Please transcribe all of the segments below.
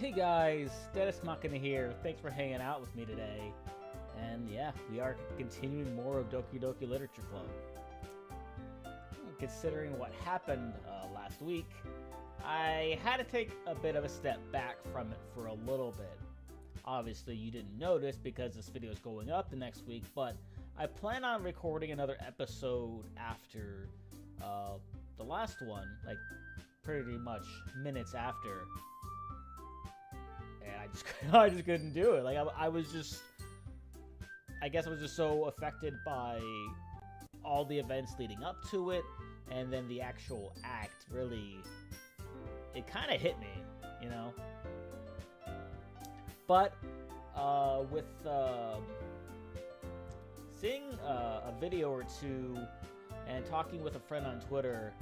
Hey guys, Dennis Makina here. Thanks for hanging out with me today. And yeah, we are continuing more of Doki Doki Literature Club. Considering what happened last week, I had to take a bit of a step back from it for a little bit. Obviously, you didn't notice because this video is going up the next week, but I plan on recording another episode after the last one, like pretty much minutes after. And I just couldn't do it. Like I was just, I guess I was just so affected by all the events leading up to it, and then the actual act really, it kind of hit me, you know. But with seeing a video or two and talking with a friend on Twitter,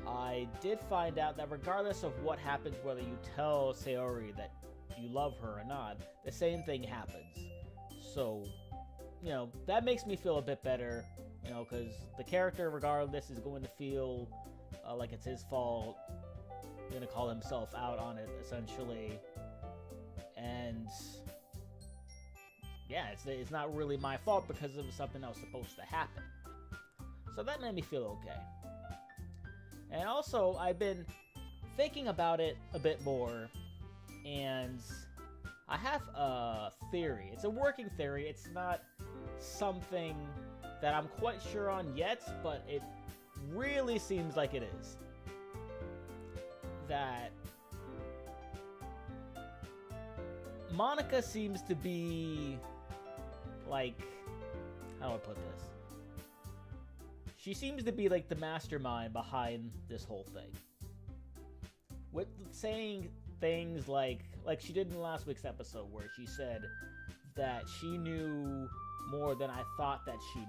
I did find out that regardless of what happens, whether you tell Sayori that you love her or not, the same thing happens. So, you know, that makes me feel a bit better, you know, because the character, regardless, is going to feel like it's his fault, going to call himself out on it, essentially. And yeah, it's not really my fault because it was something that was supposed to happen. So that made me feel okay. And also, I've been thinking about it a bit more, and I have a theory. It's a working theory. It's not something that I'm quite sure on yet, but it really seems like it is. That MONIKA seems to be, like, how do I put this? She seems to be like the mastermind behind this whole thing. With saying things like she did in last week's episode, where she said that she knew more than I thought that she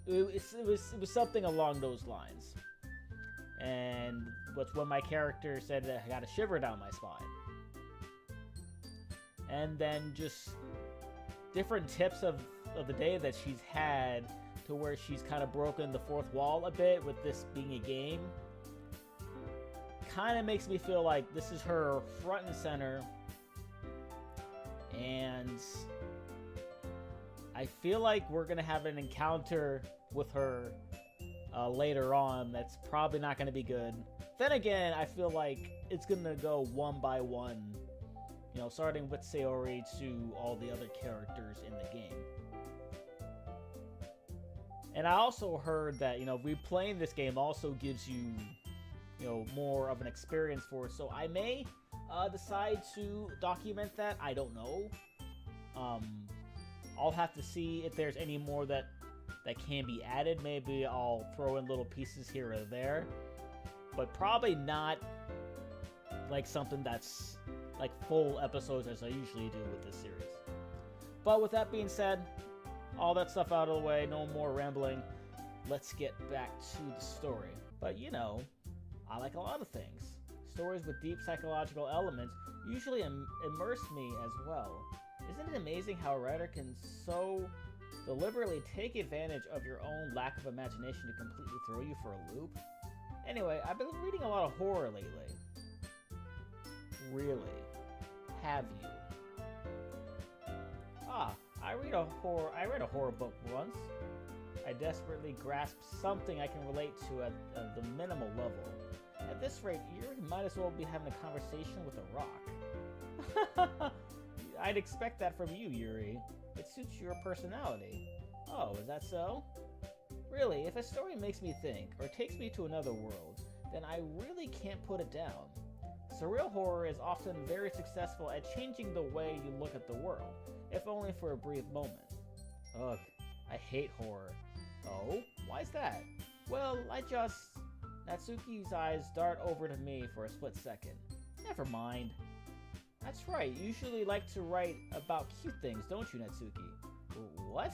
knew. It was something along those lines. And that's when my character said that I got a shiver down my spine. And then just different tips of the day that she's had, to where she's kind of broken the fourth wall a bit with this being a game, kind of makes me feel like this is her front and center. And I feel like we're going to have an encounter with her later on that's probably not going to be good. Then again, I feel like it's going to go one by one, you know, starting with Sayori to all the other characters in the game. And I also heard that, you know, replaying this game also gives you, you know, more of an experience for it. So I may decide to document that. I don't know. I'll have to see if there's any more that can be added. Maybe I'll throw in little pieces here or there. But probably not like something that's like full episodes as I usually do with this series. But with that being said, all that stuff out of the way, no more rambling. Let's get back to the story. But you know, I like a lot of things. Stories with deep psychological elements usually immerse me as well. Isn't it amazing how a writer can so deliberately take advantage of your own lack of imagination to completely throw you for a loop? Anyway, I've been reading a lot of horror lately. Really? Have you? I read a horror book once. I desperately grasped something I can relate to at the minimal level. At this rate, you might as well be having a conversation with a rock. I'd expect that from you, Yuri. It suits your personality. Oh, is that so? Really, if a story makes me think, or takes me to another world, then I really can't put it down. Surreal horror is often very successful at changing the way you look at the world, if only for a brief moment. Ugh, I hate horror. Oh? Why's that? Well, Natsuki's eyes dart over to me for a split second. Never mind. That's right, you usually like to write about cute things, don't you, Natsuki? What?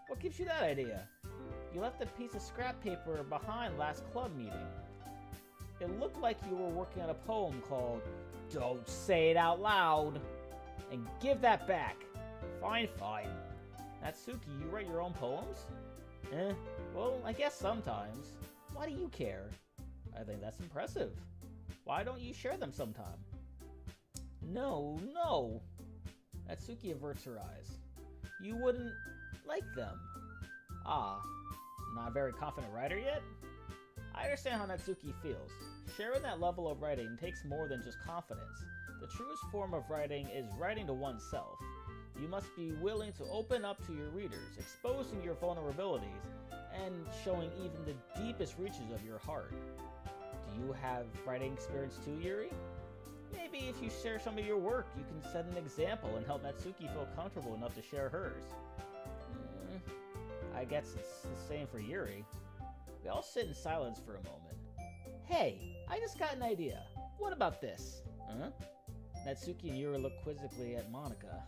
What gives you that idea? You left a piece of scrap paper behind last club meeting. It looked like you were working on a poem called Don't Say It Out Loud. And give that back. Fine. Natsuki, you write your own poems? Well, I guess sometimes. Why do you care? I think that's impressive. Why don't you share them sometime? No, no! Natsuki averts her eyes. You wouldn't like them. Ah, not a very confident writer yet? I understand how Natsuki feels. Sharing that level of writing takes more than just confidence. The truest form of writing is writing to oneself. You must be willing to open up to your readers, exposing your vulnerabilities, and showing even the deepest reaches of your heart. Do you have writing experience too, Yuri? Maybe if you share some of your work, you can set an example and help Natsuki feel comfortable enough to share hers. I guess it's the same for Yuri. We all sit in silence for a moment. Hey, I just got an idea. What about this? Huh? Natsuki and Yuri look quizzically at MONIKA.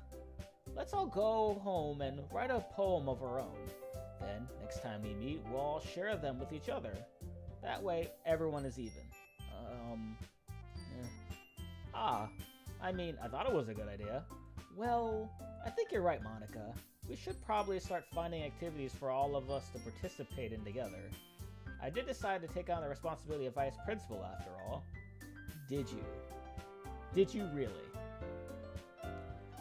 Let's all go home and write a poem of our own. Then, next time we meet, we'll all share them with each other. That way, everyone is even. I thought it was a good idea. Well, I think you're right, MONIKA. We should probably start finding activities for all of us to participate in together. I did decide to take on the responsibility of vice principal after all. Did you? Did you really?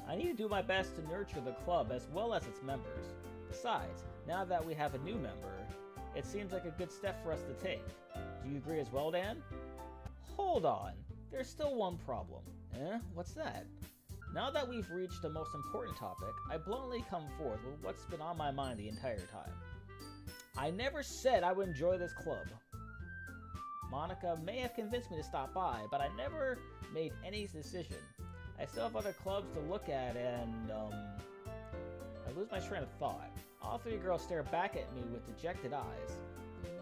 I need to do my best to nurture the club as well as its members. Besides, now that we have a new member, it seems like a good step for us to take. Do you agree as well, Dan? Hold on. There's still one problem. What's that? Now that we've reached the most important topic, I bluntly come forth with what's been on my mind the entire time. I never said I would enjoy this club. MONIKA may have convinced me to stop by, but I never made any decision. I still have other clubs to look at and, I lose my train of thought. All three girls stare back at me with dejected eyes.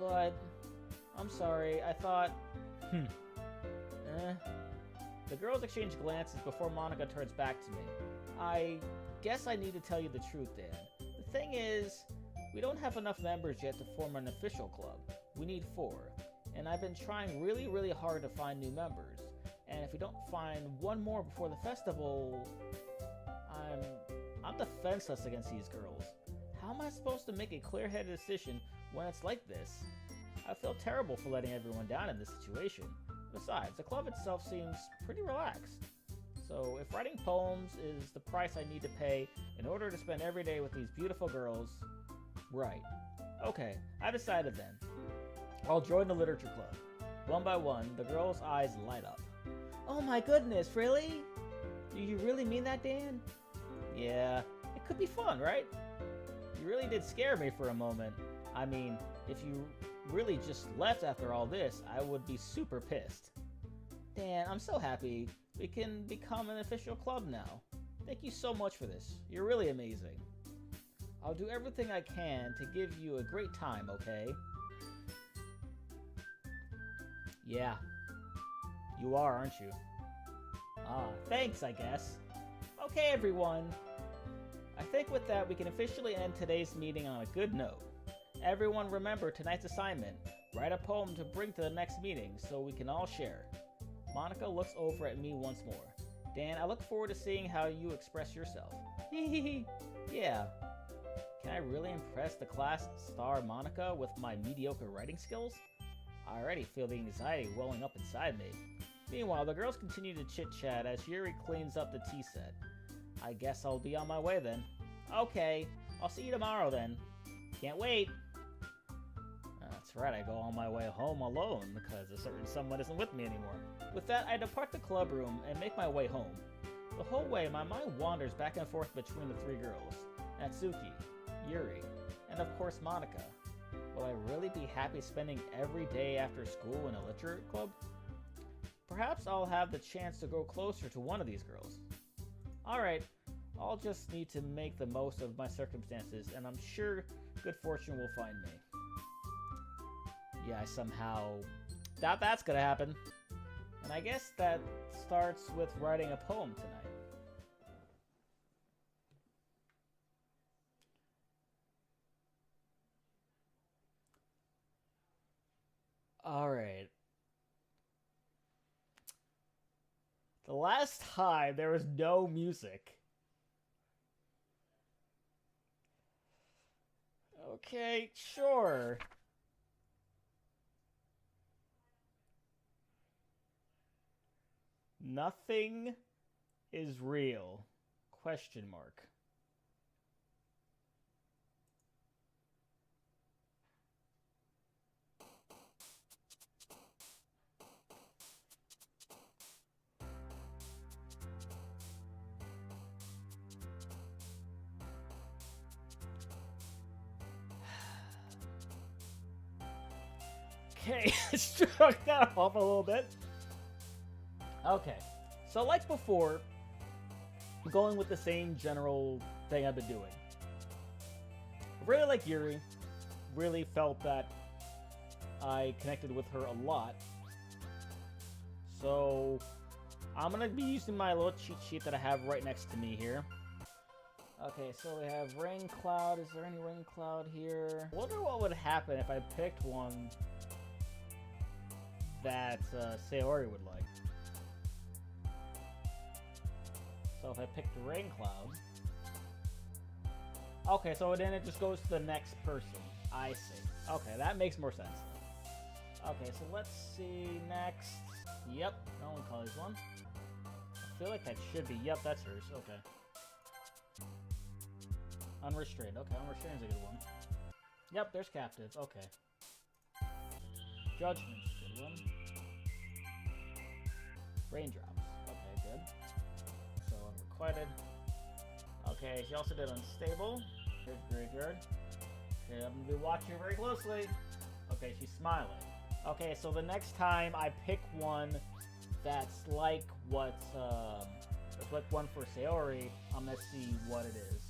But, I'm sorry, I thought, The girls exchange glances before MONIKA turns back to me. I guess I need to tell you the truth, Dan. The thing is, we don't have enough members yet to form an official club. We need 4. And I've been trying really, really hard to find new members. And if we don't find one more before the festival, I'm defenseless against these girls. How am I supposed to make a clear-headed decision when it's like this? I feel terrible for letting everyone down in this situation. Besides, the club itself seems pretty relaxed. So if writing poems is the price I need to pay in order to spend every day with these beautiful girls, right. Okay, I decided then. I'll join the literature club. One by one, the girls' eyes light up. Oh my goodness, really? Do you really mean that, Dan? Yeah, it could be fun, right? You really did scare me for a moment. I mean, if you really just left after all this, I would be super pissed. Dan, I'm so happy we can become an official club now. Thank you so much for this. You're really amazing. I'll do everything I can to give you a great time, okay? Yeah. You are, aren't you? Thanks, I guess. Okay, everyone. I think with that, we can officially end today's meeting on a good note. Everyone remember tonight's assignment. Write a poem to bring to the next meeting so we can all share. MONIKA looks over at me once more. Dan, I look forward to seeing how you express yourself. Yeah. Can I really impress the class star MONIKA with my mediocre writing skills? I already feel the anxiety welling up inside me. Meanwhile, the girls continue to chit-chat as Yuri cleans up the tea set. I guess I'll be on my way then. Okay, I'll see you tomorrow then. Can't wait. That's right, I go on my way home alone because a certain someone isn't with me anymore. With that, I depart the club room and make my way home. The whole way, my mind wanders back and forth between the 3 girls. Natsuki, Yuri, and of course MONIKA. Will I really be happy spending every day after school in a literature club? Perhaps I'll have the chance to grow closer to one of these girls. Alright, I'll just need to make the most of my circumstances, and I'm sure good fortune will find me. Yeah, I somehow doubt that's gonna happen. And I guess that starts with writing a poem tonight. Alright. The last time there was no music. Okay, sure. Nothing is real? Question mark. Okay, struck that off a little bit. Okay, so like before, I'm going with the same general thing I've been doing. I really like Yuri. Really felt that I connected with her a lot. So I'm gonna be using my little cheat sheet that I have right next to me here. Okay, so we have Rain Cloud. Is there any Rain Cloud here? I wonder what would happen if I picked one that Sayori would like. So if I picked Rain Cloud... Okay, so then it just goes to the next person. I see. Okay, that makes more sense then. Okay, so let's see next. Yep, Melancholy's one. I feel like that should be... Yep, that's hers. Okay. Unrestrained. Okay, Unrestrained is a good one. Yep, there's Captive. Okay. Judgment's a good one. Raindrops. Okay, good. So Unrequited. Okay, she also did Unstable. Here's Graveyard. Okay, I'm gonna be watching her very closely. Okay, she's smiling. Okay, so the next time I pick one that's like what's like one for Sayori, I'm gonna see what it is.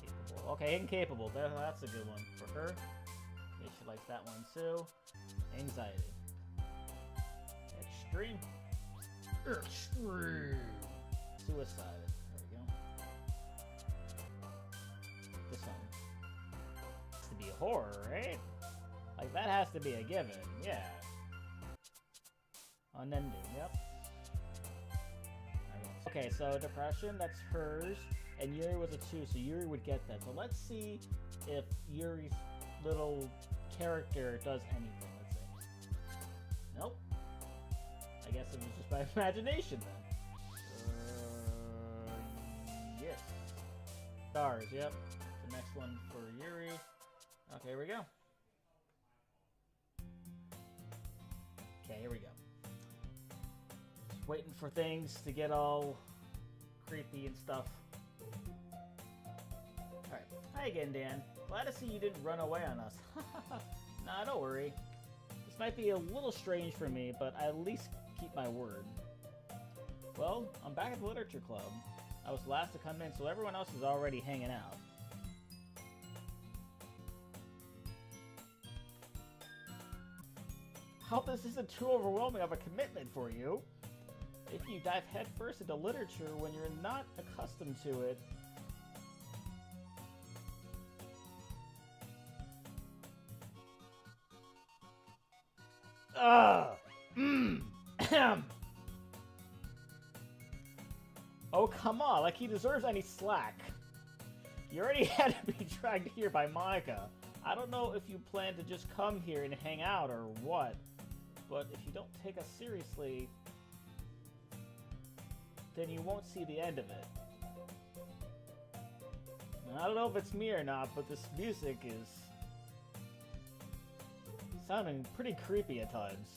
Capable. Okay, Incapable. That's a good one for her. Okay, she likes that one too. Anxiety. Extreme. Extreme. Suicide. There we go. This one. Has to be a horror, right? Like, that has to be a given. Yeah. Unending, yep. Okay, so Depression, that's hers. And Yuri was a 2, so Yuri would get that. So let's see if Yuri's little character does anything. Let's see. Nope. I guess it was just by imagination then. Yes. Stars, yep. The next one for Yuri. Okay, here we go. Okay, here we go. Just waiting for things to get all creepy and stuff. Alright. Hi again, Dan. Glad to see you didn't run away on us. Nah, don't worry. This might be a little strange for me, but I at least keep my word. Well, I'm back at the Literature Club. I was last to come in, so everyone else is already hanging out. Hope this isn't too overwhelming of a commitment for you. If you dive headfirst into literature when you're not accustomed to it... Oh, come on, like he deserves any slack. You already had to be dragged here by Monika. I don't know if you plan to just come here and hang out or what, but if you don't take us seriously, then you won't see the end of it. And I don't know if it's me or not, but this music is sounding pretty creepy at times.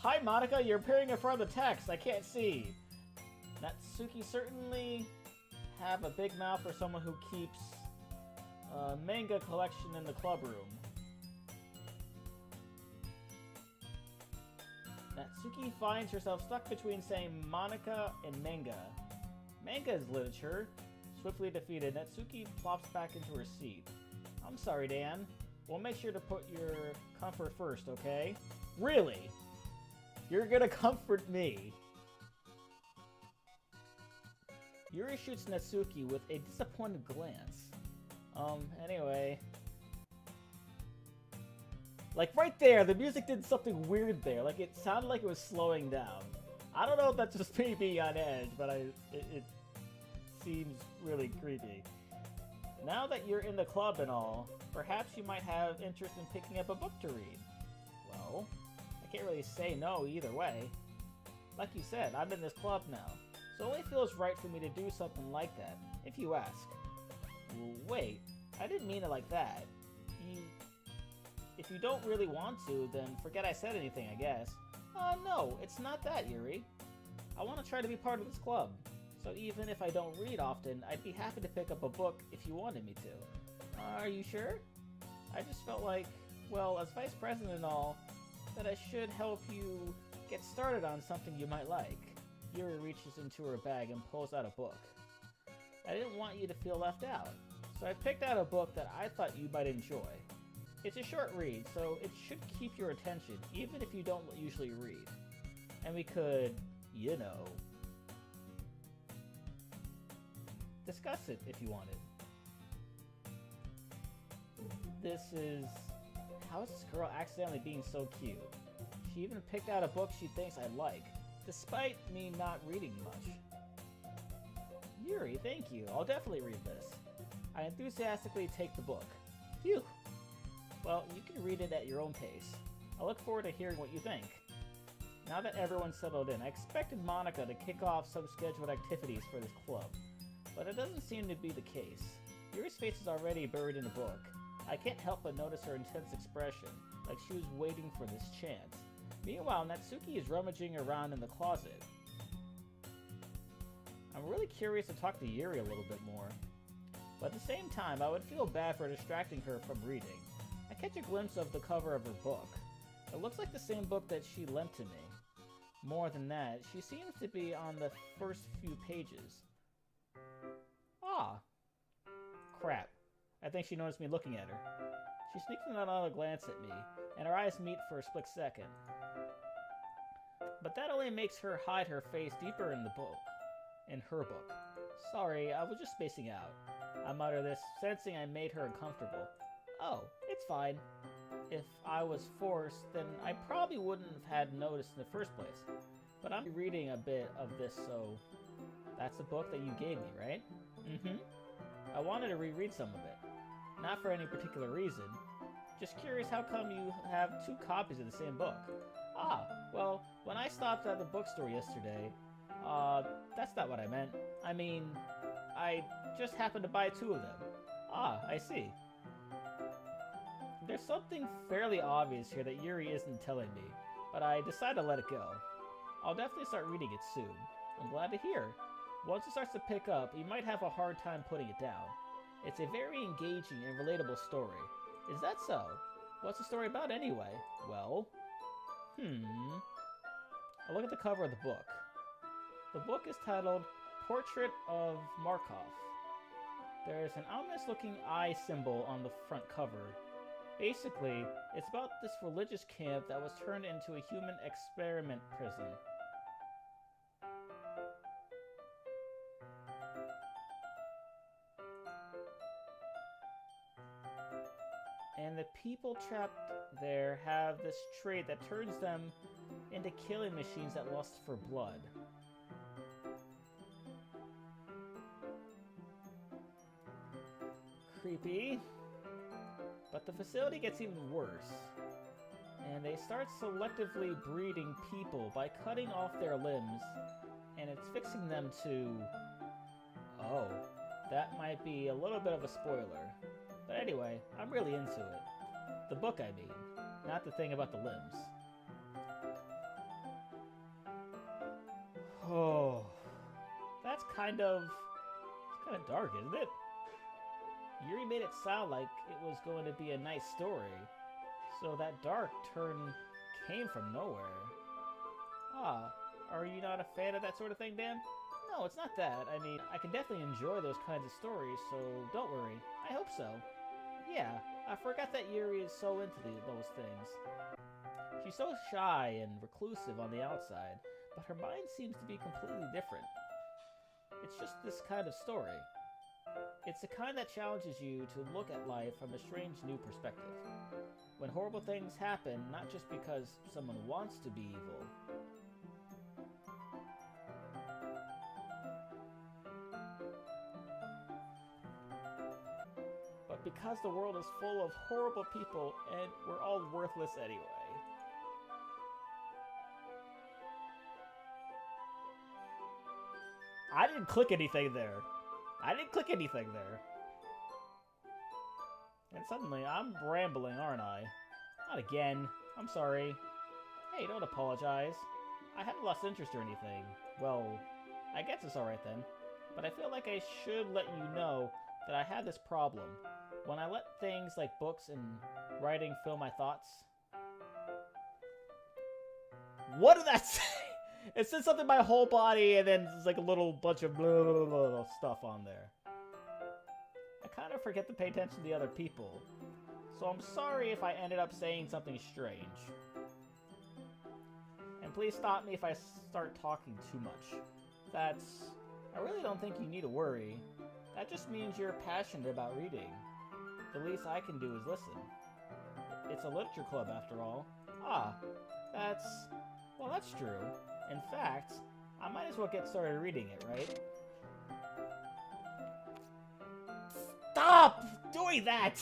Hi, Monika, you're appearing in front of the text. I can't see. Natsuki certainly have a big mouth for someone who keeps a manga collection in the club room. Natsuki finds herself stuck between saying Monika and manga. Manga is literature. Swiftly defeated, Natsuki plops back into her seat. I'm sorry, Dan. We'll make sure to put your comfort first, okay? Really? You're gonna comfort me. Yuri shoots Natsuki with a disappointed glance. Anyway. Like, right there, the music did something weird there. Like, it sounded like it was slowing down. I don't know if that's just me being on edge, but it seems really creepy. Now that you're in the club and all, perhaps you might have interest in picking up a book to read. Well, I can't really say no either way. Like you said, I'm in this club now, so it only feels right for me to do something like that, if you ask. Wait, I didn't mean it like that. If you don't really want to, then forget I said anything, I guess. No, it's not that, Yuri. I want to try to be part of this club, so even if I don't read often, I'd be happy to pick up a book if you wanted me to. Are you sure? I just felt like, well, as vice president and all, that I should help you get started on something you might like. Yuri reaches into her bag and pulls out a book. I didn't want you to feel left out, so I picked out a book that I thought you might enjoy. It's a short read, so it should keep your attention, even if you don't usually read. And we could, you know, discuss it if you wanted. This is... How is this girl accidentally being so cute? She even picked out a book she thinks I like, despite me not reading much. Yuri, thank you. I'll definitely read this. I enthusiastically take the book. Phew! Well, you can read it at your own pace. I look forward to hearing what you think. Now that everyone's settled in, I expected Monika to kick off some scheduled activities for this club, but it doesn't seem to be the case. Yuri's face is already buried in the book. I can't help but notice her intense expression, like she was waiting for this chance. Meanwhile, Natsuki is rummaging around in the closet. I'm really curious to talk to Yuri a little bit more, but at the same time, I would feel bad for distracting her from reading. I catch a glimpse of the cover of her book. It looks like the same book that she lent to me. More than that, she seems to be on the first few pages. Ah! Crap. I think she noticed me looking at her. She sneaks another glance at me, and our eyes meet for a split second. But that only makes her hide her face deeper in the book. In her book. Sorry, I was just spacing out. I mutter this, sensing I made her uncomfortable. Oh, it's fine. If I was forced, then I probably wouldn't have had noticed in the first place. But I'm reading a bit of this, so... That's the book that you gave me, right? Mm-hmm. I wanted to reread some of it. Not for any particular reason. Just curious how come you have 2 copies of the same book. Ah, well, when I stopped at the bookstore yesterday... that's not what I meant. I mean, I just happened to buy 2 of them. Ah, I see. There's something fairly obvious here that Yuri isn't telling me, but I decided to let it go. I'll definitely start reading it soon. I'm glad to hear. Once it starts to pick up, you might have a hard time putting it down. It's a very engaging and relatable story. Is that so? What's the story about anyway? Well... I look at the cover of the book. The book is titled Portrait of Markov. There's an ominous-looking eye symbol on the front cover. Basically, it's about this religious camp that was turned into a human experiment prison. And the people trapped there have this trait that turns them into killing machines that lust for blood. Creepy. But the facility gets even worse. And they start selectively breeding people by cutting off their limbs, and it's fixing them to... Oh, that might be a little bit of a spoiler. But anyway, I'm really into it. The book, I mean, not the thing about the limbs. Oh, that's kind of dark, isn't it? Yuri made it sound like it was going to be a nice story, so that dark turn came from nowhere. Ah, are you not a fan of that sort of thing, Dan? No, it's not that. I mean, I can definitely enjoy those kinds of stories, so don't worry. I hope so. Yeah, I forgot that Yuri is so into those things. She's so shy and reclusive on the outside, but her mind seems to be completely different. It's just this kind of story. It's the kind that challenges you to look at life from a strange new perspective. When horrible things happen, not just because someone wants to be evil. But because the world is full of horrible people and we're all worthless anyway. I didn't click anything there. I didn't click anything there. And suddenly, I'm rambling, aren't I? Not again. I'm sorry. Hey, don't apologize. I haven't lost interest or anything. Well, I guess it's alright then. But I feel like I should let you know that I have this problem. When I let things like books and writing fill my thoughts... What did that say? It said something my whole body and then there's like a little bunch of blah, blah, blah, blah stuff on there. I kind of forget to pay attention to the other people. So I'm sorry if I ended up saying something strange. And please stop me if I start talking too much. I really don't think you need to worry. That just means you're passionate about reading. The least I can do is listen. It's a literature club after all. Ah, well, that's true. In fact, I might as well get started reading it, right? Stop doing that!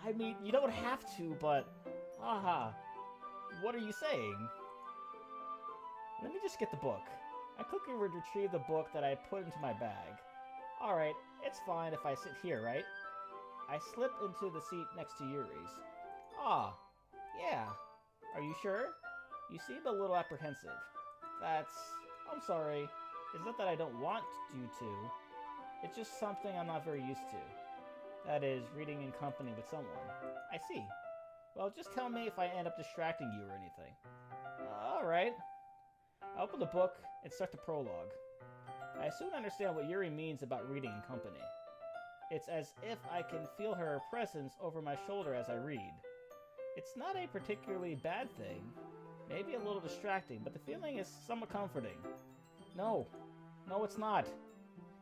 I mean, you don't have to, but... Haha. What are you saying? Let me just get the book. I quickly retrieve the book that I put into my bag. Alright, it's fine if I sit here, right? I slip into the seat next to Yuri's. Ah, yeah. Are you sure? You seem a little apprehensive. I'm sorry. It's not that I don't want you to. It's just something I'm not very used to. That is, reading in company with someone. I see. Well, just tell me if I end up distracting you or anything. Alright. I open the book and start the prologue. I soon understand what Yuri means about reading in company. It's as if I can feel her presence over my shoulder as I read. It's not a particularly bad thing. Maybe a little distracting, but the feeling is somewhat comforting. No, it's not.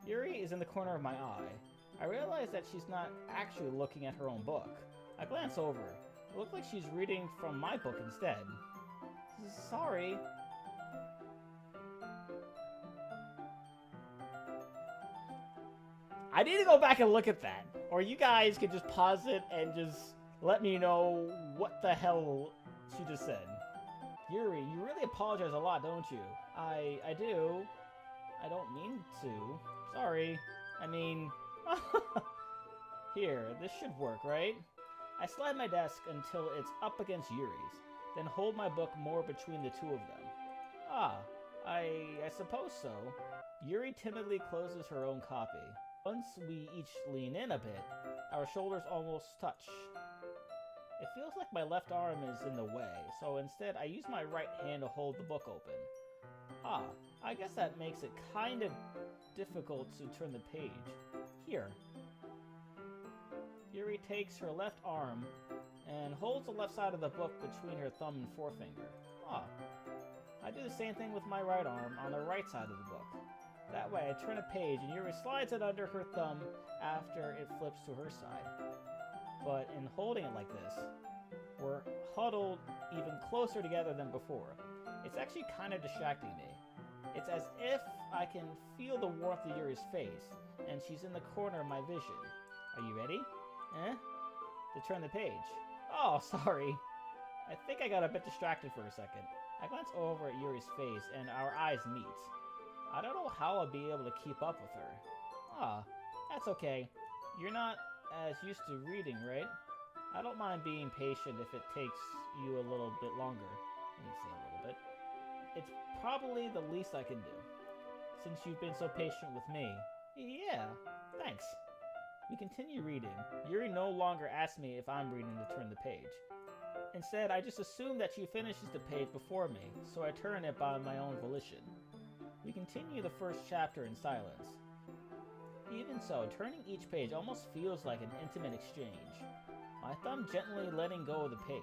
Yuri is in the corner of my eye. I realize that she's not actually looking at her own book. I glance over. It looks like she's reading from my book instead. Sorry. I need to go back and look at that. Or you guys can just pause it and just let me know what the hell she just said. Yuri, you really apologize a lot, don't you? I do. I don't mean to. Sorry. I mean... Here, this should work, right? I slide my desk until it's up against Yuri's, then hold my book more between the two of them. Ah, I suppose so. Yuri timidly closes her own copy. Once we each lean in a bit, our shoulders almost touch. It feels like my left arm is in the way, so instead I use my right hand to hold the book open. Ah, I guess that makes it kind of difficult to turn the page. Here. Yuri takes her left arm and holds the left side of the book between her thumb and forefinger. Ah, I do the same thing with my right arm on the right side of the book. That way I turn a page and Yuri slides it under her thumb after it flips to her side. But in holding it like this, we're huddled even closer together than before. It's actually kind of distracting me. It's as if I can feel the warmth of Yuri's face, and she's in the corner of my vision. Are you ready? To turn the page. Oh, sorry. I think I got a bit distracted for a second. I glance over at Yuri's face, and our eyes meet. I don't know how I'll be able to keep up with her. Ah, that's okay. You're not as used to reading, right? I don't mind being patient if it takes you a little bit longer. Let me say a little bit. It's probably the least I can do, since you've been so patient with me. Yeah, thanks. We continue reading. Yuri no longer asks me if I'm reading to turn the page. Instead, I just assume that she finishes the page before me, so I turn it by my own volition. We continue the first chapter in silence. Even so, turning each page almost feels like an intimate exchange. My thumb gently letting go of the page,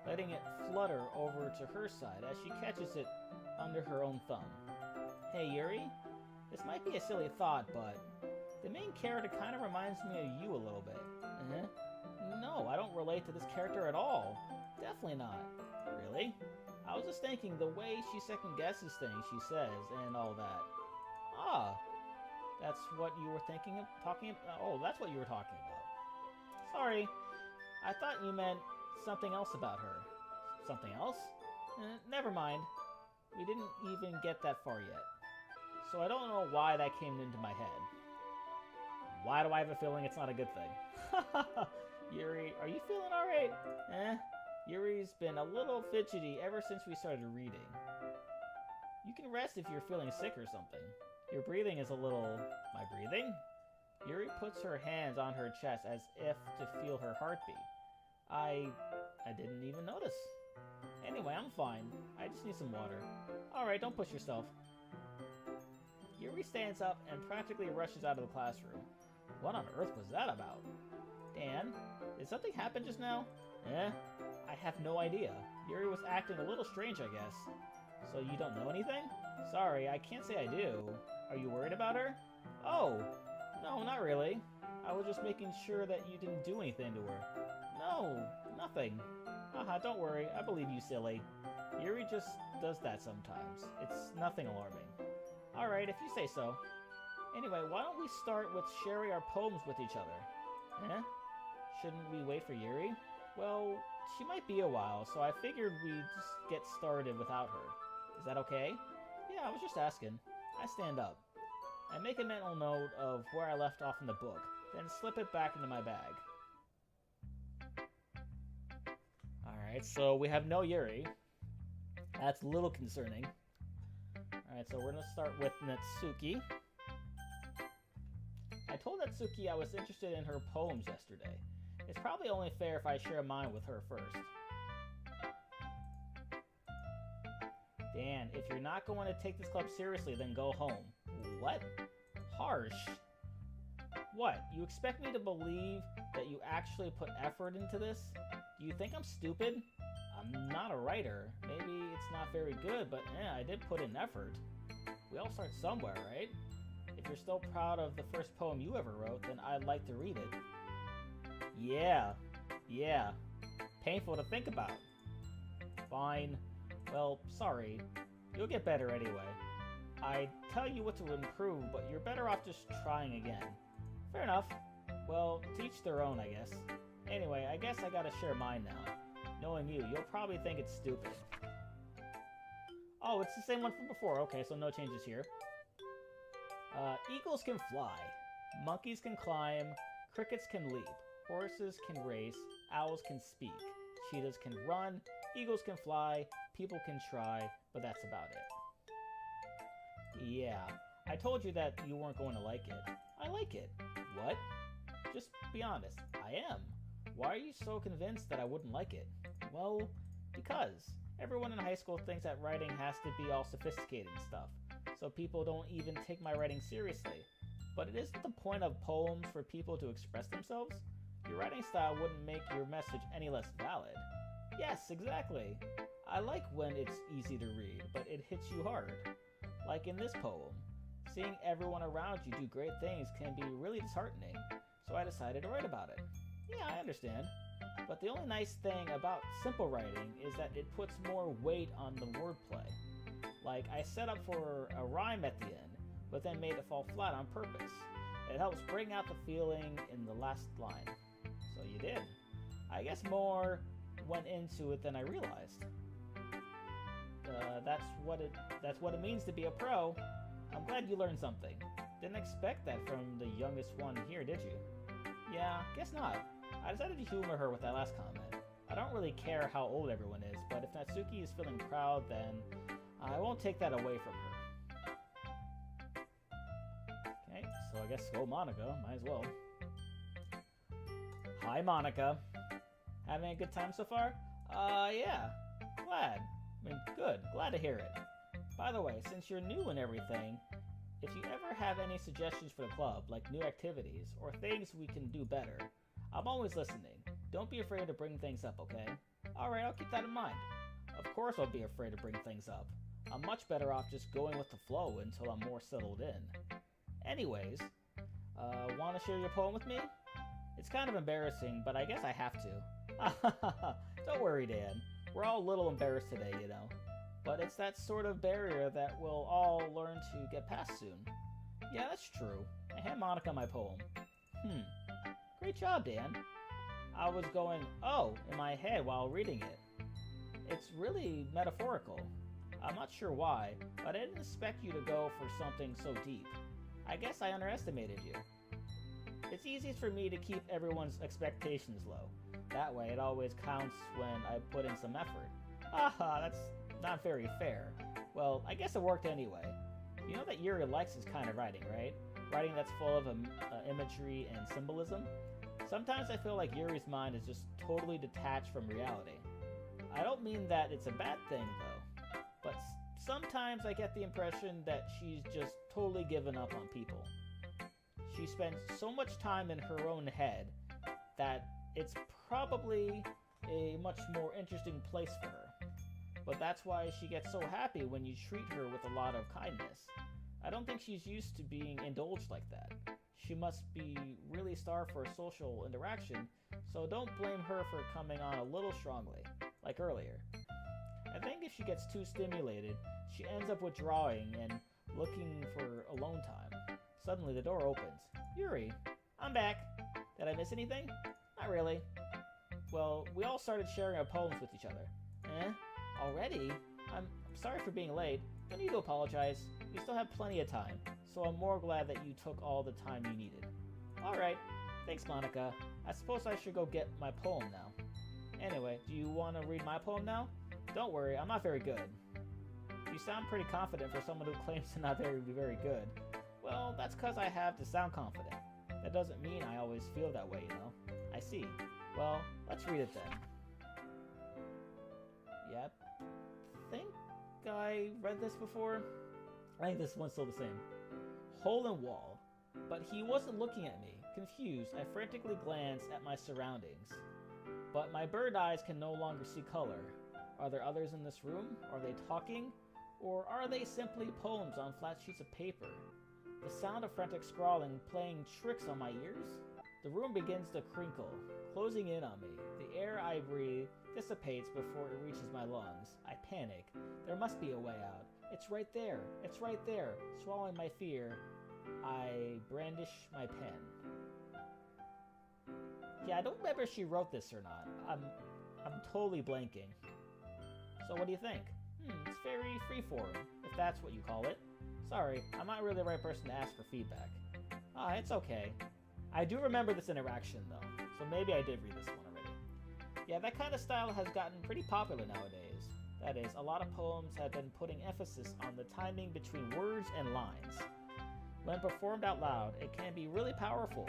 letting it flutter over to her side as she catches it under her own thumb. Hey Yuri, this might be a silly thought, but the main character kind of reminds me of you a little bit. No, I don't relate to this character at all. Definitely not. Really? I was just thinking the way she second guesses things she says and all that. Ah, that's what you were thinking of talking about? Oh, that's what you were talking about. Sorry, I thought you meant something else about her. Something else? Never mind. We didn't even get that far yet. so I don't know why that came into my head. Why do I have a feeling it's not a good thing? Yuri, are you feeling alright? Yuri's been a little fidgety ever since we started reading. You can rest if you're feeling sick or something. Your breathing is a little... My breathing? Yuri puts her hands on her chest as if to feel her heartbeat. I didn't even notice. Anyway, I'm fine. I just need some water. Alright, don't push yourself. Yuri stands up and practically rushes out of the classroom. What on earth was that about? Dan, did something happen just now? I have no idea. Yuri was acting a little strange, I guess. So you don't know anything? Sorry, I can't say I do. Are you worried about her? Oh, no, not really. I was just making sure that you didn't do anything to her. No, nothing. Haha, don't worry, I believe you, silly. Yuri just does that sometimes. It's nothing alarming. Alright, if you say so. Anyway, why don't we start with sharing our poems with each other? Shouldn't we wait for Yuri? Well, she might be a while, so I figured we'd just get started without her. Is that okay? Yeah, I was just asking. I stand up. I make a mental note of where I left off in the book, then slip it back into my bag. Alright, so we have no Yuri. That's a little concerning. Alright, so we're going to start with Natsuki. I told Natsuki I was interested in her poems yesterday. It's probably only fair if I share mine with her first. Dan, if you're not going to take this club seriously, then go home. What? Harsh. What? You expect me to believe that you actually put effort into this? Do you think I'm stupid? I'm not a writer. Maybe it's not very good, but I did put in effort. We all start somewhere, right? If you're still proud of the first poem you ever wrote, then I'd like to read it. Yeah. Painful to think about. Fine. Well, sorry. You'll get better anyway. I tell you what to improve, but you're better off just trying again. Fair enough. Well, to each their own, I guess. Anyway, I guess I gotta share mine now. Knowing you, you'll probably think it's stupid. Oh, it's the same one from before. Okay, so no changes here. Eagles can fly. Monkeys can climb. Crickets can leap. Horses can race. Owls can speak. Cheetahs can run. Eagles can fly. People can try. But that's about it. Yeah, I told you that you weren't going to like it. I like it. What? Just be honest. I am. Why are you so convinced that I wouldn't like it? Well, because everyone in high school thinks that writing has to be all sophisticated and stuff, so people don't even take my writing seriously. But it isn't the point of poems for people to express themselves? Your writing style wouldn't make your message any less valid. Yes, exactly. I like when it's easy to read, but it hits you hard. Like in this poem. Seeing everyone around you do great things can be really disheartening, so I decided to write about it. Yeah, I understand. But the only nice thing about simple writing is that it puts more weight on the wordplay. Like, I set up for a rhyme at the end, but then made it fall flat on purpose. It helps bring out the feeling in the last line. So you did. I guess more went into it than I realized. That's what it means to be a pro. I'm glad you learned something. Didn't expect that from the youngest one here, did you? Yeah, guess not. I decided to humor her with that last comment. I don't really care how old everyone is, but if Natsuki is feeling proud, then I won't take that away from her. Okay, so I guess go Monika, might as well. Hi, Monika. Having a good time so far? Yeah. Glad. Good. Glad to hear it. By the way, since you're new and everything, if you ever have any suggestions for the club, like new activities, or things we can do better, I'm always listening. Don't be afraid to bring things up, okay? Alright, I'll keep that in mind. Of course I'll be afraid to bring things up. I'm much better off just going with the flow until I'm more settled in. Anyways, want to share your poem with me? It's kind of embarrassing, but I guess I have to. Don't worry, Dan. We're all a little embarrassed today, you know. But it's that sort of barrier that we'll all learn to get past soon. Yeah, that's true. I hand Monika my poem. Great job, Dan. I was going, oh, in my head while reading it. It's really metaphorical. I'm not sure why, but I didn't expect you to go for something so deep. I guess I underestimated you. It's easiest for me to keep everyone's expectations low. That way it always counts when I put in some effort. Haha, that's not very fair. Well, I guess it worked anyway. You know that Yuri likes his kind of writing, right? Writing that's full of imagery and symbolism? Sometimes I feel like Yuri's mind is just totally detached from reality. I don't mean that it's a bad thing, though. But sometimes I get the impression that she's just totally given up on people. She spends so much time in her own head that it's probably a much more interesting place for her. But that's why she gets so happy when you treat her with a lot of kindness. I don't think she's used to being indulged like that. She must be really starved for social interaction, so don't blame her for coming on a little strongly, like earlier. I think if she gets too stimulated, she ends up withdrawing and looking for alone time. Suddenly the door opens. Yuri, I'm back. Did I miss anything? Not really. Well, we all started sharing our poems with each other. Already? I'm sorry for being late. Don't need to apologize. We still have plenty of time, so I'm more glad that you took all the time you needed. Alright. Thanks, Monika. I suppose I should go get my poem now. Anyway, do you want to read my poem now? Don't worry, I'm not very good. You sound pretty confident for someone who claims to not be very good. Well, that's because I have to sound confident. That doesn't mean I always feel that way, you know? I see. Well, let's read it then. Yep. Think I read this before? I think this one's still the same. Hole in wall. But he wasn't looking at me. Confused, I frantically glanced at my surroundings. But my bird eyes can no longer see color. Are there others in this room? Are they talking? Or are they simply poems on flat sheets of paper? The sound of frantic scrawling playing tricks on my ears? The room begins to crinkle, closing in on me. The air I breathe dissipates before it reaches my lungs. I panic. There must be a way out. It's right there. It's right there. Swallowing my fear, I brandish my pen. Yeah, I don't remember if she wrote this or not. I'm totally blanking. So what do you think? It's very freeform, if that's what you call it. Sorry, I'm not really the right person to ask for feedback. It's okay. I do remember this interaction, though, so maybe I did read this one already. Yeah, that kind of style has gotten pretty popular nowadays. That is, a lot of poems have been putting emphasis on the timing between words and lines. When performed out loud, it can be really powerful.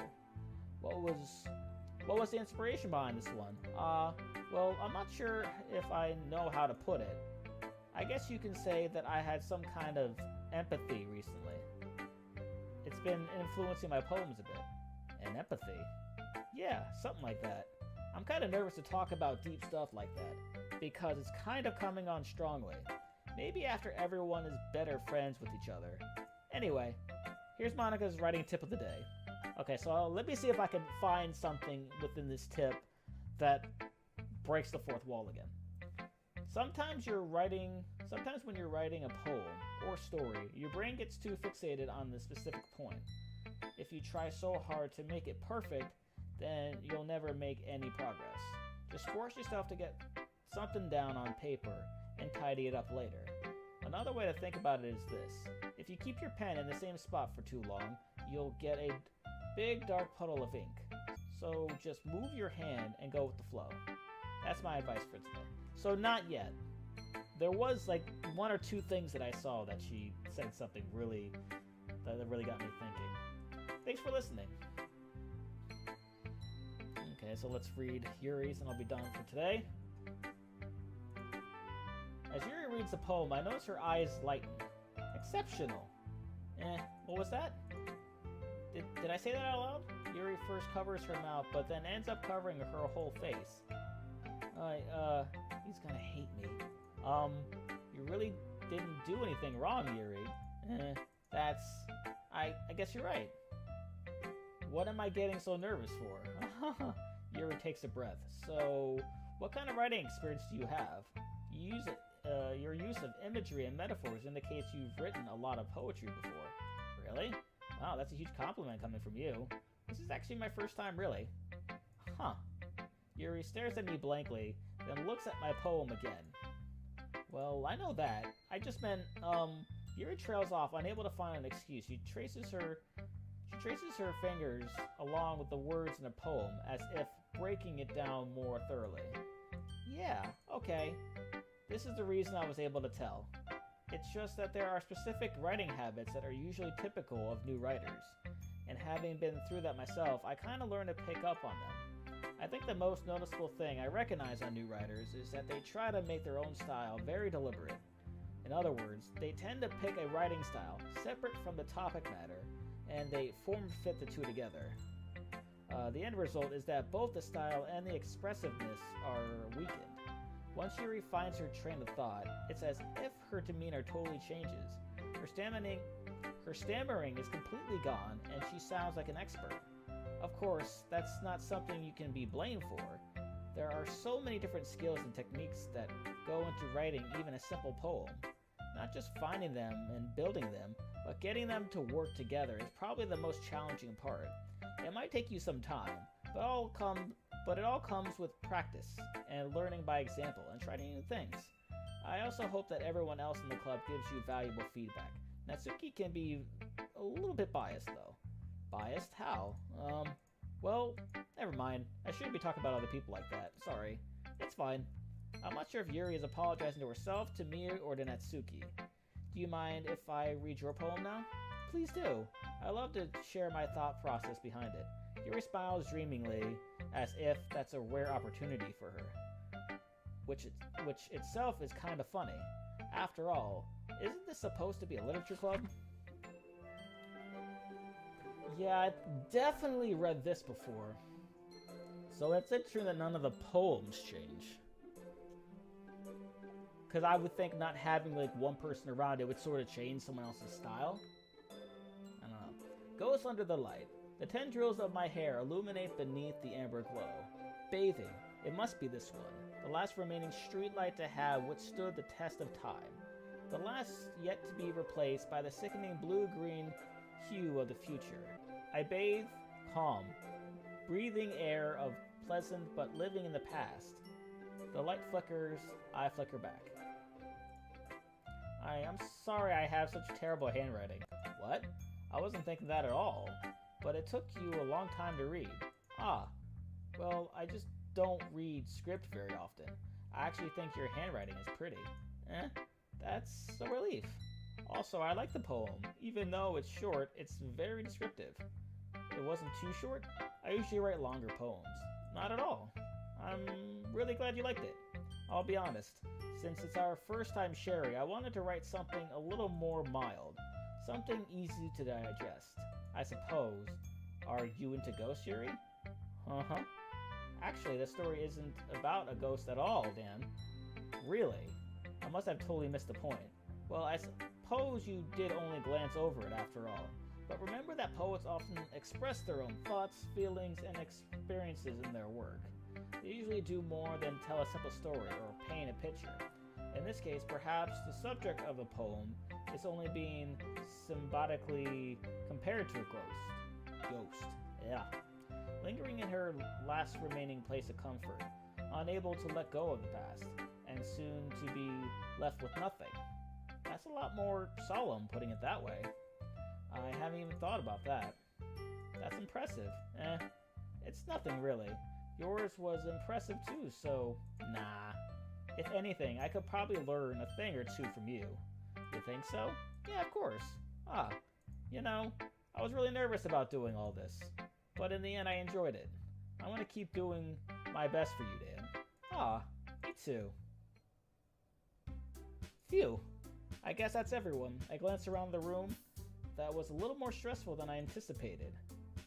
What was the inspiration behind this one? Well, I'm not sure if I know how to put it. I guess you can say that I had some kind of empathy recently. It's been influencing my poems a bit. And empathy? Yeah, something like that. I'm kind of nervous to talk about deep stuff like that, because it's kind of coming on strongly. Maybe after everyone is better friends with each other. Anyway, here's Monika's writing tip of the day. Okay, so let me see if I can find something within this tip that breaks the fourth wall again. Sometimes when you're writing a poem or story, your brain gets too fixated on the specific point. If you try so hard to make it perfect, then you'll never make any progress. Just force yourself to get something down on paper and tidy it up later. Another way to think about it is this. If you keep your pen in the same spot for too long, you'll get a big dark puddle of ink. So just move your hand and go with the flow. That's my advice for today. So not yet. There was like one or two things that I saw that she said something that really got me thinking. Thanks for listening. Okay, so let's read Yuri's and I'll be done for today. As Yuri reads the poem, I notice her eyes lighten. Exceptional. What was that? Did I say that out loud? Yuri first covers her mouth, but then ends up covering her whole face. He's gonna hate me. You really didn't do anything wrong, Yuri. I guess you're right. What am I getting so nervous for? Yuri takes a breath. So, what kind of writing experience do you have? Your use of imagery and metaphors indicates you've written a lot of poetry before. Really? Wow, that's a huge compliment coming from you. This is actually my first time, really. Huh. Yuri stares at me blankly, then looks at my poem again. Well, I know that. I just meant, Yuri trails off, unable to find an excuse. She traces her fingers along with the words in a poem, as if breaking it down more thoroughly. Yeah, okay. This is the reason I was able to tell. It's just that there are specific writing habits that are usually typical of new writers. And having been through that myself, I kind of learned to pick up on them. I think the most noticeable thing I recognize on new writers is that they try to make their own style very deliberate. In other words, they tend to pick a writing style separate from the topic matter, and they form-fit the two together. The end result is that both the style and the expressiveness are weakened. Once Yuri finds her train of thought, it's as if her demeanor totally changes. Her stammering is completely gone, and she sounds like an expert. Of course, that's not something you can be blamed for. There are so many different skills and techniques that go into writing even a simple poem. Not just finding them and building them, but getting them to work together is probably the most challenging part. It might take you some time, but it all comes with practice and learning by example and trying new things. I also hope that everyone else in the club gives you valuable feedback. Natsuki can be a little bit biased though. Biased? How? Well, never mind. I shouldn't be talking about other people like that. Sorry. It's fine. I'm not sure if Yuri is apologizing to herself, to me, or to Natsuki. Do you mind if I read your poem now? Please do. I love to share my thought process behind it. Yuri smiles dreamingly, as if that's a rare opportunity for her. Which itself is kind of funny. After all, isn't this supposed to be a literature club? Yeah, I definitely read this before. So it's interesting that none of the poems change. Because I would think not having like one person around it would sort of change someone else's style. I don't know. Ghosts under the light. The tendrils of my hair illuminate beneath the amber glow. Bathing. It must be this one. The last remaining streetlight to have withstood the test of time. The last yet to be replaced by the sickening blue-green hue of the future. I bathe, calm, breathing air of pleasant but living in the past. The light flickers, I flicker back. I'm sorry I have such terrible handwriting. What? I wasn't thinking that at all. But it took you a long time to read. Ah. Well, I just don't read script very often. I actually think your handwriting is pretty. That's a relief. Also, I like the poem. Even though it's short, it's very descriptive. It wasn't too short? I usually write longer poems. Not at all. I'm really glad you liked it. I'll be honest. Since it's our first time sharing, I wanted to write something a little more mild. Something easy to digest. I suppose. Are you into ghosts, Yuri? Uh-huh. Actually, the story isn't about a ghost at all, Dan. Really? I must have totally missed the point. Well, I suppose you did only glance over it after all. But remember that poets often express their own thoughts, feelings, and experiences in their work. They usually do more than tell a simple story or paint a picture. In this case, perhaps the subject of the poem is only being symbiotically compared to a ghost. Yeah. Lingering in her last remaining place of comfort, unable to let go of the past, and soon to be left with nothing. That's a lot more solemn, putting it that way. I haven't even thought about that. That's impressive. It's nothing really. Yours was impressive too, so nah. If anything, I could probably learn a thing or two from you. You think so? Yeah, of course. You know, I was really nervous about doing all this. But in the end, I enjoyed it. I want to keep doing my best for you, Dan. Me too. Phew. I guess that's everyone. I glanced around the room. That was a little more stressful than I anticipated.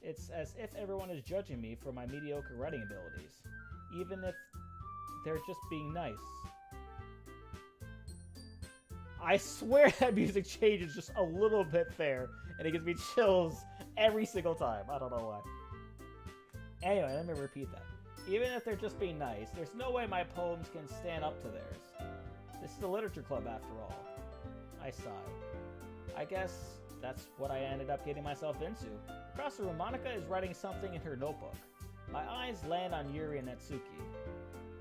It's as if everyone is judging me for my mediocre writing abilities, even if they're just being nice. I swear that music changes just a little bit there, and it gives me chills every single time. I don't know why. Anyway, let me repeat that. Even if they're just being nice, there's no way my poems can stand up to theirs. This is a literature club after all. I sighed. I guess that's what I ended up getting myself into. Across the room, MONIKA is writing something in her notebook. My eyes land on Yuri and Natsuki.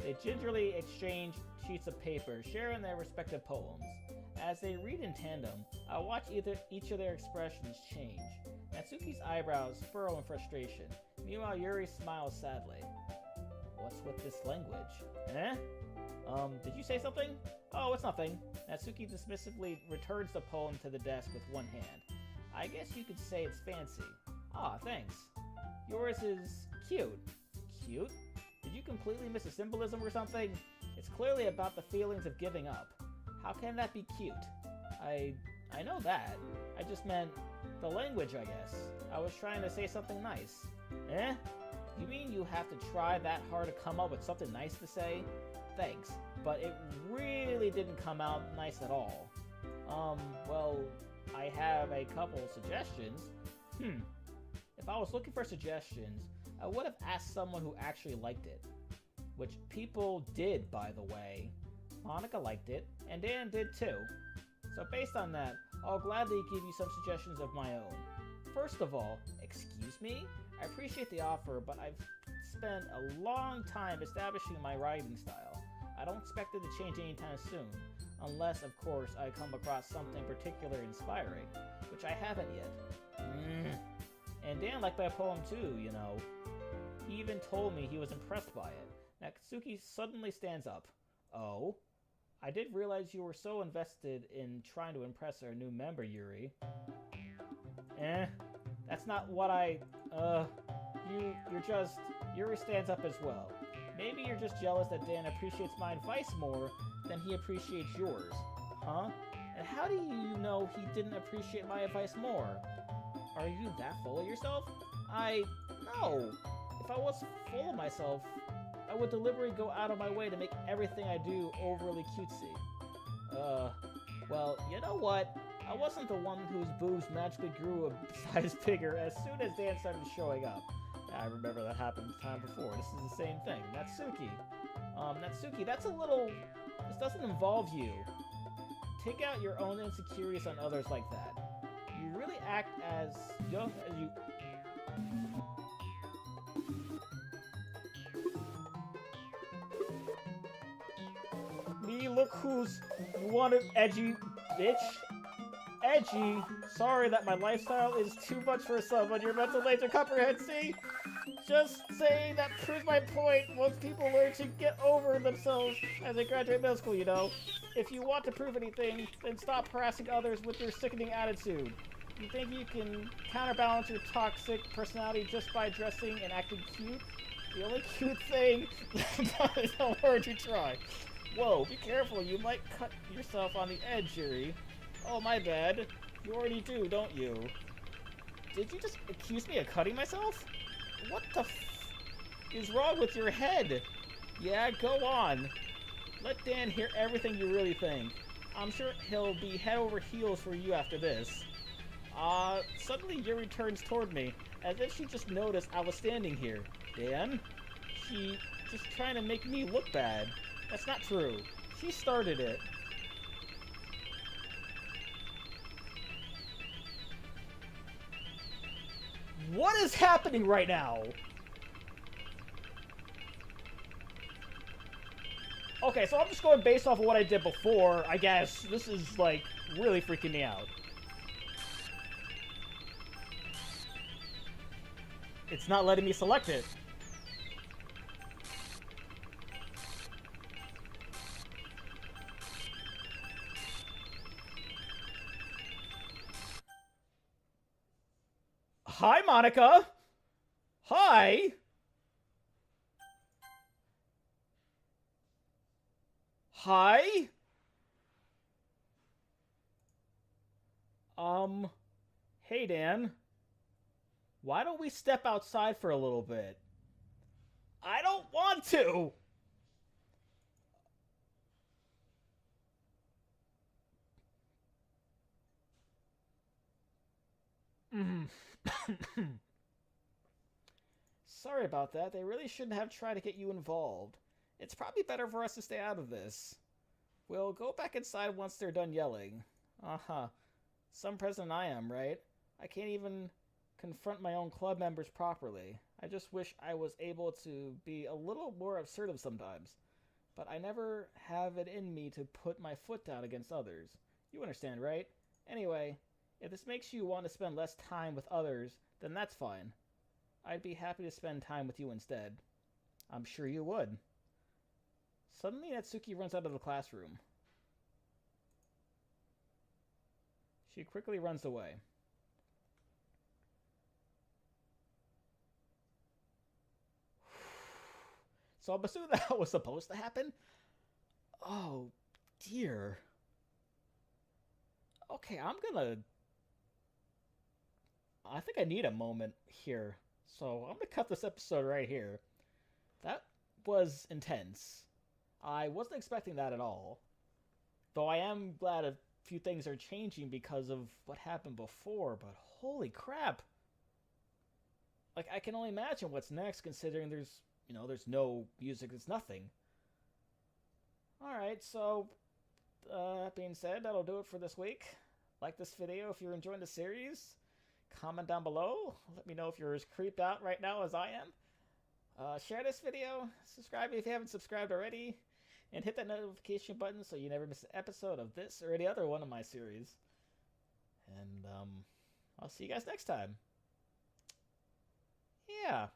They gingerly exchange sheets of paper, sharing their respective poems. As they read in tandem, I watch each of their expressions change. Natsuki's eyebrows furrow in frustration. Meanwhile, Yuri smiles sadly. What's with this language? Eh? Did you say something? Oh, it's nothing. Natsuki dismissively returns the poem to the desk with one hand. I guess you could say it's fancy. Ah, thanks. Yours is cute. Cute? Did you completely miss the symbolism or something? It's clearly about the feelings of giving up. How can that be cute? I know that. I just meant the language, I guess. I was trying to say something nice. Eh? You mean you have to try that hard to come up with something nice to say? Thanks, but it really didn't come out nice at all. Well, I have a couple suggestions. If I was looking for suggestions, I would have asked someone who actually liked it. Which people did, by the way. Monika liked it, and Dan did too. So based on that, I'll gladly give you some suggestions of my own. First of all, excuse me? I appreciate the offer, but I've spent a long time establishing my writing style. I don't expect it to change anytime soon, unless, of course, I come across something particularly inspiring, which I haven't yet. And Dan liked my poem too, you know. He even told me he was impressed by it. Natsuki suddenly stands up. Oh? I did realize you were so invested in trying to impress our new member, Yuri. That's not what you're just... Yuri stands up as well. Maybe you're just jealous that Dan appreciates my advice more than he appreciates yours. Huh? And how do you know he didn't appreciate my advice more? Are you that full of yourself? No. If I was full of myself, I would deliberately go out of my way to make everything I do overly cutesy. Well, you know what? I wasn't the one whose boobs magically grew a size bigger as soon as Dan started showing up. I remember that happened the time before. This is the same thing. Natsuki. Natsuki, that's a little... This doesn't involve you. Take out your own insecurities on others like that. You really act as young as you... Me, look who's wanted edgy, bitch. Edgy? Sorry that my lifestyle is too much for someone your mental nature to comprehend, see? Just saying that proves my point. Once people learn to get over themselves as they graduate middle school, you know. If you want to prove anything, then stop harassing others with your sickening attitude. You think you can counterbalance your toxic personality just by dressing and acting cute? The only cute thing is the word you try. Whoa, be careful, you might cut yourself on the edge, Yuri. Oh, my bad. You already do, don't you? Did you just accuse me of cutting myself? What the is wrong with your head? Yeah, go on. Let Dan hear everything you really think. I'm sure he'll be head over heels for you after this. Suddenly Yuri turns toward me, as if she just noticed I was standing here. Dan? She just trying to make me look bad. That's not true. She started it. What is happening right now? Okay, so I'm just going based off of what I did before, I guess. This is, like, really freaking me out. It's not letting me select it. Hi, Monika! Hi! Hi? Hey, Dan. Why don't we step outside for a little bit? I don't want to! Sorry about that. They really shouldn't have tried to get you involved. It's probably better for us to stay out of this. We'll go back inside once they're done yelling. Uh-huh. Some president I am, right? I can't even confront my own club members properly. I just wish I was able to be a little more assertive sometimes. but I never have it in me to put my foot down against others. You understand, right? Anyway, if this makes you want to spend less time with others, then that's fine. I'd be happy to spend time with you instead. I'm sure you would. Suddenly, Natsuki runs out of the classroom. She quickly runs away. So I'm assuming that was supposed to happen? Oh, dear. Okay, I think I need a moment here. So I'm gonna cut this episode right here. That was intense. I wasn't expecting that at all. Though I am glad a few things are changing because of what happened before, but holy crap. Like, I can only imagine what's next considering there's no music, there's nothing. Alright, so, that being said, that'll do it for this week. Like this video if you're enjoying the series. Comment down below. Let me know if you're as creeped out right now as I am. Share this video. Subscribe if you haven't subscribed already. And hit that notification button so you never miss an episode of this or any other one of my series. And, I'll see you guys next time. Yeah.